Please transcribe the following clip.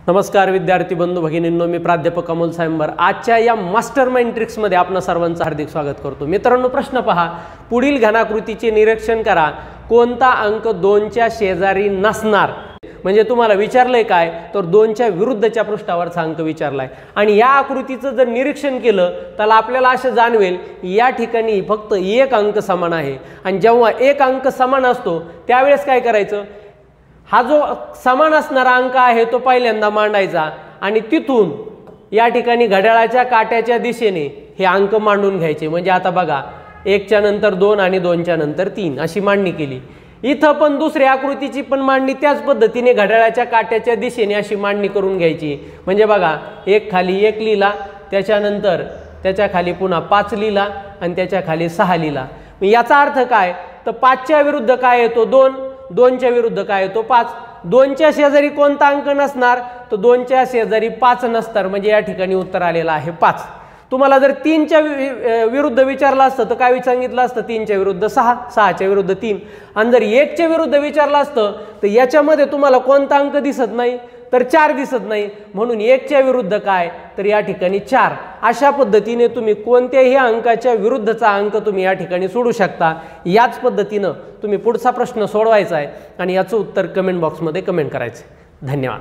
नमस्कार विद्यार्थी बंधू भगिनींनो, मी प्राध्यापक अमोल सायंबर आजच्या या मास्टरमाइंड ट्रिक्समध्ये आपणा सर्वांचं हार्दिक स्वागत करतो। मित्रांनो, प्रश्न पहा, पुढील घनाकृतीचे निरीक्षण करा, कोणता अंक 2च्या शेजारी नसणार। म्हणजे तुम्हाला विचारलंय काय, तर 2च्या विरुद्धच्या पृष्ठावरचा अंक विचारलाय आणि या आकृतीचं जर निरीक्षण केलं तर आपल्याला असं जाणवेल या ठिकाणी फक्त एक अंक समान आहे आणि जेव्हा एक अंक समान असतो त्यावेळेस काय करायचं, हा जो समान असणारा अंक आहे तो पहिल्यांदा मांडायचा आणि तिथून या ठिकाणी घड्याळाच्या काट्याच्या दिशेने हे अंक मांडून घ्यायचे। म्हणजे आता बघा, 1च्या नंतर 2 आणि 2च्या नंतर 3 अशी मांडणी केली। इथं पण दुसऱ्या आकृतीची पण मांडणी त्याच पद्धतीने घड्याळाच्या काट्याच्या दिशेने अशी मांडणी करून घ्यायची। म्हणजे बघा, 1 खाली 1 लिहिला, त्याच्यानंतर त्याच्या खाली पुन्हा 5 लिहिला आणि त्याच्या खाली 6 लिहिला। याचा अर्थ काय, तर 5च्या विरुद्ध काय येतो 2, 2च्या विरुद्ध काय येतो 5। 2च्या शेजारी कोणता अंक नसणार, तर 2च्या शेजारी 5 नसणार। म्हणजे या ठिकाणी उत्तर आलेलं आहे 5। तुम्हाला जर 3च्या विरुद्ध विचारलं असतं तर काय सांगितलं असतं, 3च्या विरुद्ध 6, 6च्या विरुद्ध 3। आणि जर 1च्या विरुद्ध विचारलं असतं तर याच्यामध्ये तुम्हाला कोणता अंक दिसत नाही, तर 4 दिसत नाही। म्हणून 1च्या विरुद्ध काय, तर या ठिकाणी 4। अशा पद्धतीने तुम्ही कोणत्याही अंकाच्या विरुद्धचा अंक तुम्ही या ठिकाणी सोडू शकता। याच पद्धतीनं तुम्ही पुढचा प्रश्न सोडवायचा आहे आणि याचं उत्तर कमेंट बॉक्समध्ये कमेंट करायचं। धन्यवाद।